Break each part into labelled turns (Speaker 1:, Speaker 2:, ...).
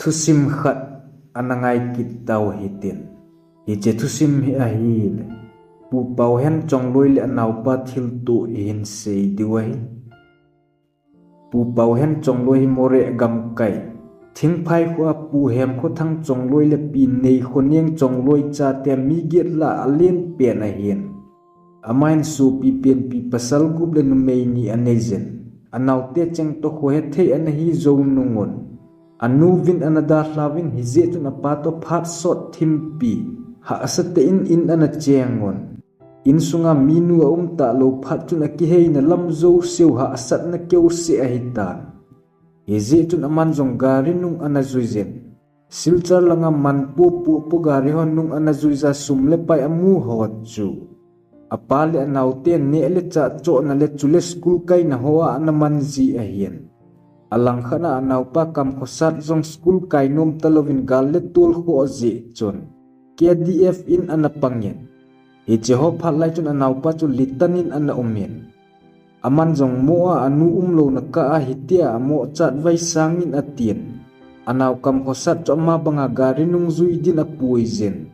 Speaker 1: thusim khat anangai kit tau hitin hi che thusim hi a hi le pu pau hen chong loi le nau pa thil tu in sei diwai pu pau hen chong loi more gam kai thing phai khwa pu hem kho thang chong loi le pi nei khoniang chong loi cha te mi get la alien pen a hin amain su pi pen pi pasal gup le numei ni anezen anau te cheng to kho he thei an hi zo nungon anu vin anada hlavin hi je tu na pa to phat sot thim pi ha asate in ana chengon in sunga minu ta lo phat tu na ki hei na lam zo seu ha asat na keu se a hitan hi je tu na man jong gari nung ana zuizen silchar langa man pu gari hon nung ana zuiza sumle pai amu hot chu apale anaute ne le cha cho na le chule school kai na hoa na man ji a hian alang khana anau pa kam khosat jong school kai nom talovin gal le tul kho ji chon KDF in anapangyen hi che ho phat lai chun anau pa chu litanin ana umen aman jong mo anu lo na ka a hitia mo chat vai sangin atien anau kam khosat cho ma banga gari nung zui din a poison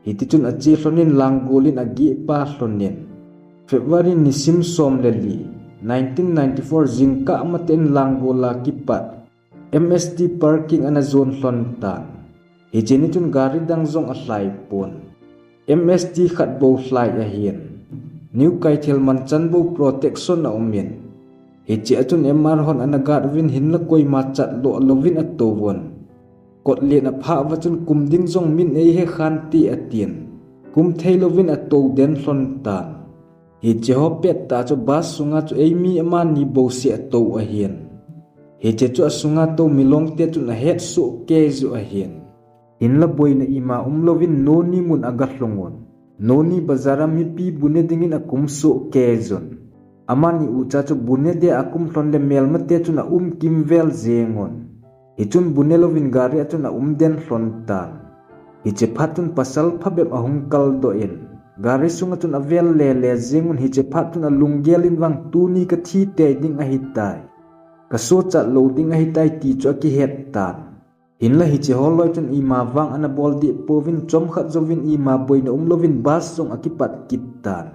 Speaker 1: hiti chun achi hlonin langgolin agi pa hlonin February ni sim som leli 1994 jingka amaten langgola kipat MST parking ana zone hlontan hi cheni chun gari dang zong a hlai pon MST khat bo hlai a hian new kaithel man chan bo protection na umen hi che chun MR hon ana gar win hin la koi ma chat lo lovin at towon kot len a pha wa chun kum ding zong min ei he khan ti atien kum theilovin at to den hlontan hi che ho pet ta cho bas sunga chu ei mi ama ni bo se to a hian hi che chu sunga to milong te chu na het su ke zu a hian in la boina ima umlovin noni mun agahlongon noni bazara mi pi bune dingin akum su ke zon amani ucha chu bune de akum hlon le mel ma te chu na kim vel zengon hi chun bunelovin gari chu na den hlon tan hi che phatun pasal phabem ahung kal do in gari sunga tun avel le zengun hi che phatun a lunggelin wang tuni ka thi te ding a hitai ka so cha loading a hitai ti cho ki het tan hin la hi che holoi tun ima wang ana bol di povin chom khat zovin ima boina umlovin bas song akipat kitan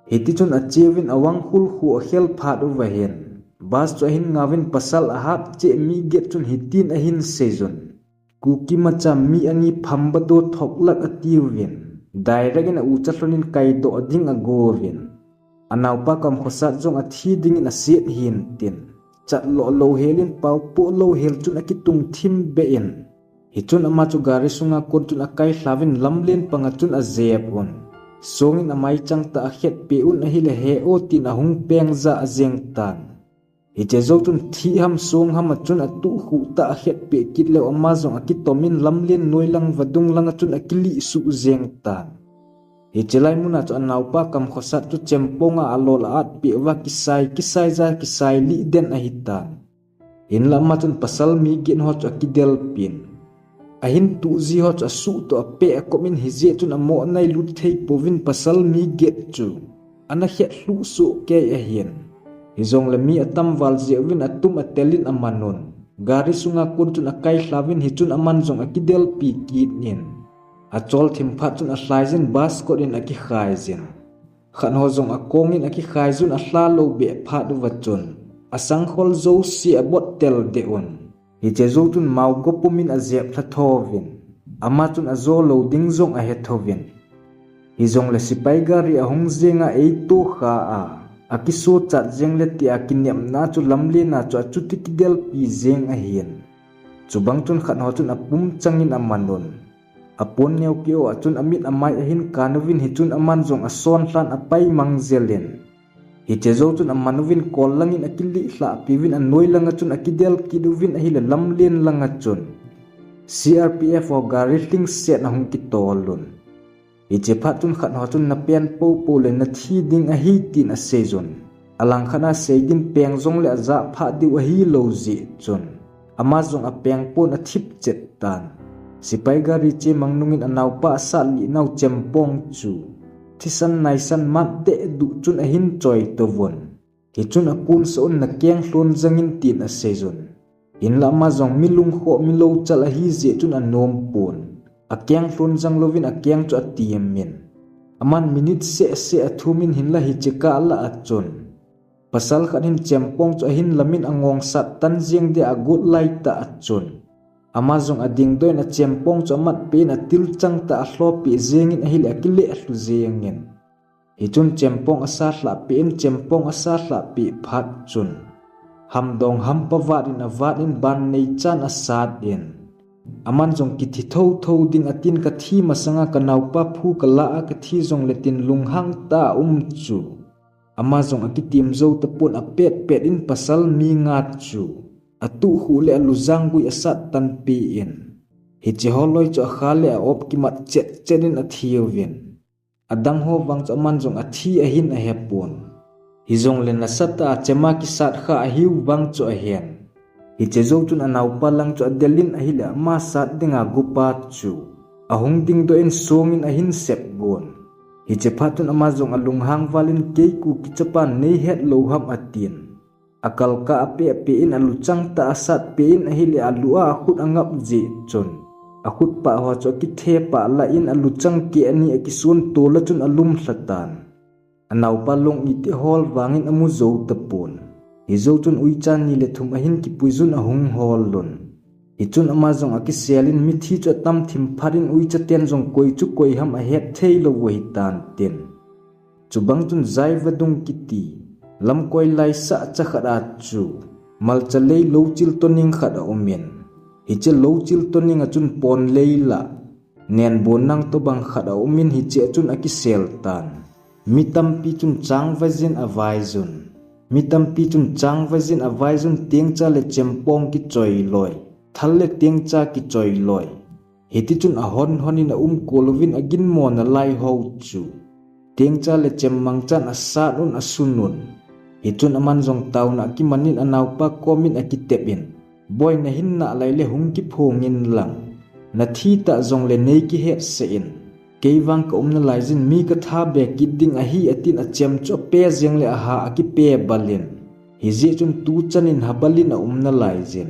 Speaker 1: hi ti chun a chewin awang khul khu a khel phat u wa hen bas cho hin ngawin pasal a hap che mi get chun hitin a hin sezon kuki macha mi ani phamba do thoklak atiwin dairagin u chalonin kai do ding a govin anau pa kam khosat jong a thi ding in a set hin tin chat lo helin pau po lo hel chun akitung thim be in hi chun ama chu gari sunga kon chun a kai hlavin lamlen panga chun a zep on songin amai chang ta a het pe un a hile he o tin a hung peng za a zeng tan hi che zo chun thi ham song ham chun a tu khu ta a het pe kit le ama zong akitomin lamlen noilang vadung lang chun akili su zeng tan hi chelai muna chu anau pa kam khosat chu chemponga alol at pi wa kisai za kisai li den a hitan in lama chun pasal mi gin ho chu akidel pin a hin tu zi ho chu su to pe komin hi je chun amo nai lut thei povin pasal mi get chu ana he hlu su ke a hian hi zong le mi atam wal je win atum atelin amanon gari sunga kun chun akai hlavin hi chun aman zong akidel pi kit nin achol thim phat chun a hlaizin bas ko in aki khaizin khan ho zong akongin aki khaizun a hla lo be phat wa chun asang khol zo si abot tel de on hi che zo chun mau go pumin a zep thla thovin ama chun a zo lo ding zong a he thovin hi zong le sipai gari a hong zenga ei to kha a akiso chat jeng le ti akinem na chu lamle na chu chuti kidel pi zeng a hian chubang chun khan ho chun apum changin amanon apon neu kio achun amit amai ahin kanuvin hi chun aman jong a son hlan apai mangjelen hi chezo chun amanovin kol langin akili hla piwin a noilang chun akidel kiduvin a hila lamlen langa chun CRPF o gari hling set na hung ki tolun hi che phat chun khat ho chun na pen po le na thi ding a hi tin a sezon alang khana seidin peng jong le za pha diu a hi lo ji chun ama jong a peng pon a thip chet tan sipai gari che mangnungin anau pa sa li nau chempong chu thisan naisan mat te du chun a hin choi to won hi chun a kun so na keng hlon zangin tin a sezon in la ma zong milung ho milo chala hi je chun anom pon akyang hlon jang lovin akyang chu atiam min aman minute se athumin hin la hi cheka la achon pasal khat hin chempong chu hin lamin angong sat tan jing de agut lai ta achon amazong ading doin a chempong chu mat pin atil chang ta hlopi zengin ahil akile hlu zengin hi chun chempong asa hla pin chempong asa hla pi phat chun hamdong hampawat in avat in ban nei chan asat in aman jong kithi tho ding atin ka thi masanga kanau pa phu kala a ka thi jong letin lunghang ta chu ama jong akitim zo te pun apet in pasal mi ngat chu atu hu le aluzang gui asat tan pi in hi che holoi cho khale a op ki mat chenin athiewin adang ho wang cho man jong athi a hin a hepon hi jong len na sata chema ki sat kha a hiu wang cho a hen hi che zo chun anau palang cho adelin a hila ma sat dinga gupa chu ahung ding do in songin a hin sep gon hi che phatun ama jong alung hang walin ke ku ki chapan nei het lo ham atin akal ka ape in alu chang ta asat pe in a hili alua khut angap ji chon akhut pa ho cho ki the pa la in alu chang ki ani akisun to la chun alum hlatan anau palong iti hol wangin amu zo tapon hi zo chun uichan ni le thum ahin ki puizun ahung hol lon hi chun ama jong aki selin mithi cho tam thim pharin uicha ten jong koi chu koi ham a het thei lo wei tan ten chubang chun zai vadung kiti lam koi lai sa cha khada chu mal chalei lo chil toning khada omen hi che lo chil toning a chun pon leila nen bonang to bang khada omin hi che chun aki sel tan mitam pi chun chang vazin avaizun mitam pi chun chang vazin avaizun tiang cha le chempong ki choi loi thalle tiang cha ki choi loi hiti chun a honin a kolovin agin mon a lai ho chu tiang cha le chemmang chan asat un asunun hitun aman jong taw na ki manin anaw pa komin akitepin boy na hin na lai le hung ki phongin lang na thi ta jong le nei ki het se in keiwang ka na lai jin mi ka tha be ki ding a hi atin a chem cho pe jeng le a ha aki pe balin hi je chun tu chanin habalin a na lai jin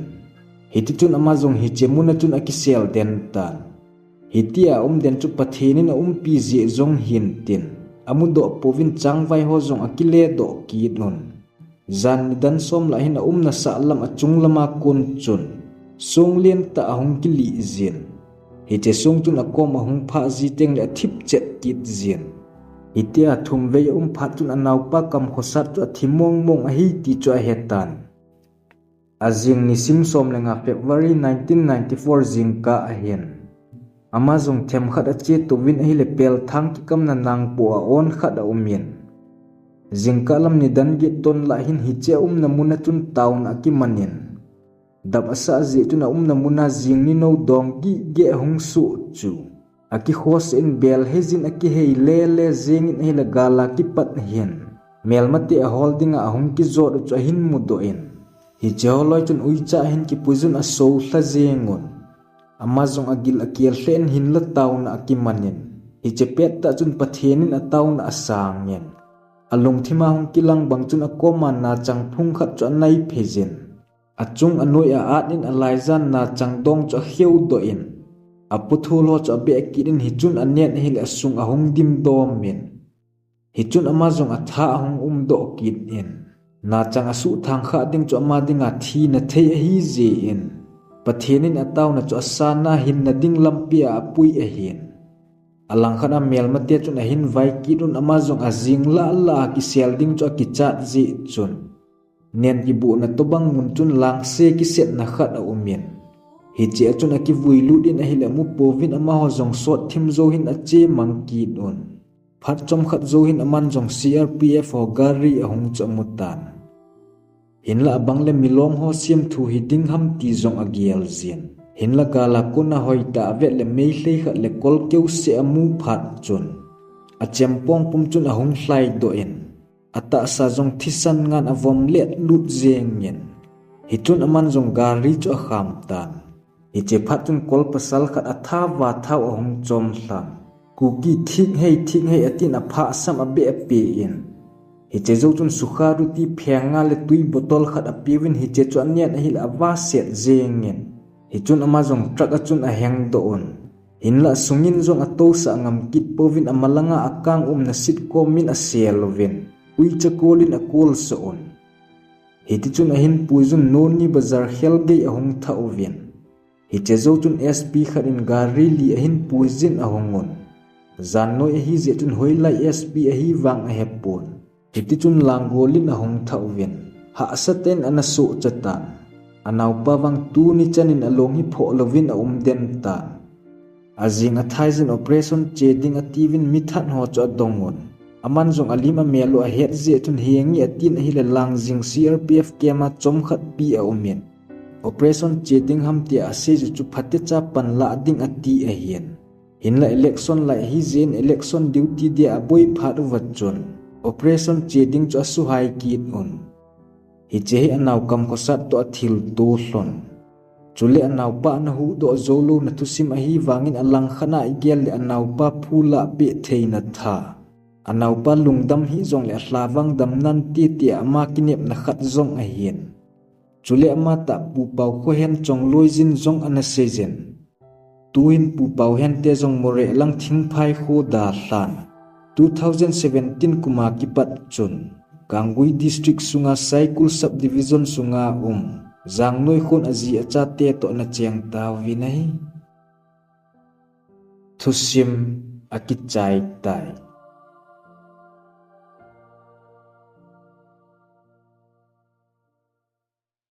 Speaker 1: hiti chun ama jong hi chemuna chun aki sel den tan hitia den chu pathenin a pi je jong hin tin amudo povin changwai ho jong akile do ki non zan dan som la hin na sa lam achung lama kun chun song len ta ahung ki li zin hi che song chun akom ahung pha ji teng le thip chet kit zin itia thum ve pha chun anaw pa kam khosat chu thimong mong a hi ti chu a hetan azing ni sim som lenga February 1994 jingka a hen amazong them khat ache to win ahile pel thang ki kam na nang po a on khat a umin jingka lam ni dan ge ton la hin hi che na muna chun taun aki manin dab asa ji tuna na muna jing ni no dong gi ge hung su chu aki khos in bel hezin aki hei le jing in hila gala ki pat hen melmati a holding a hung ki zot chu hin mudo in hi joloi chun uicha hin ki puzun a so thla jengon amazong agil akiel hlen hin la tauna akimanin hi chepet ta chun pathenin a tauna asangyen alung thima hong kilang bang chun akoma na chang phung khat cho nai phejin achung anoi a atin alaizan na chang dong cho heu do in aputhul ho cho be kidin hi chun anet hil asung ahong dim dom min hi chun amazong atha hong do kid in na chang asu thang kha ding cho ma dinga thi na thei hi je in pathenin ataw na cho sana hin na ding lampia apui a hin alang khana mel mate chun a hin vai ki dun amazong azing la ki sel ding cho ki chat ji chun nen ki bu na tobang mun chun lang se ki set na khat a umin hi che chun a ki vui lu din a hila mu povin ama ho jong sot thim zo hin a che mang ki don phat chom khat zo hin aman jong CRPF ho gari a hung chamutan hinla bangle milom ho siam thu hi ding ham ti jong agial zin hinla gala kuna hoita vet le mei hlei kha le kol keu se amu phat chun a chempong pum chun a hung hlai do in ata sa jong thisan ngan avom let lut zeng yen hi chun aman jong gari cho kham tan hi che phat chun kol pasal khat atha wa thau a hung chom hlam ku ki thik hei atin a pha sam a be pe in hi che zo chun sukha ru ti phenga le tui botol khat apiwin hi che chu anian hi la wa set zengin hi chun ama jong truck a chun a heng do on hinla sungin jong a to sa ngam kit povin amalanga akang na sit ko min a selvin ui cha kolin a kol so on hi ti chun a hin puizun noni bazar helgei a hong tha ovin hi che zo chun sp kharin gari li a hin puizin a hongon zan noi a hi je chun hoilai sp a hi wang a hepon hi ti chun langolin a hong tha ovin ha asaten ana so chatan anaw pawang tu ni chanin along hi pho lovin a den ta azing a thaizen operation cheding a tivin mithan ho cho dongon aman jong alima melo a het je chun hiangi atin hi le langjing crpf kema chom khat pi a umen operation cheding hamti a se chu phate cha pan la ding ati a hian hinla election lai hi zen election duty dia a boi phat wachon operation cheding chu su hai kit on hi che anaw kam ko sat to athil tu hlon chule anaw pa na hu do zolo na tusim a hi wangin alang khana igel le anaw pa phula be theina tha anaw pa lungdam hi zong le hlawang dam nan ti ti ama kinep na khat zong a hian chule ama ta pu pau kho hen chong loi jin zong ana sejen tuin pu pau hen te zong more lang thing phai kho da hlan 2017 kuma ki pat chun Kangui district sunga Saikul subdivision sunga zang noi khon azi acha te to na cheng taw vinai thusim akichai tai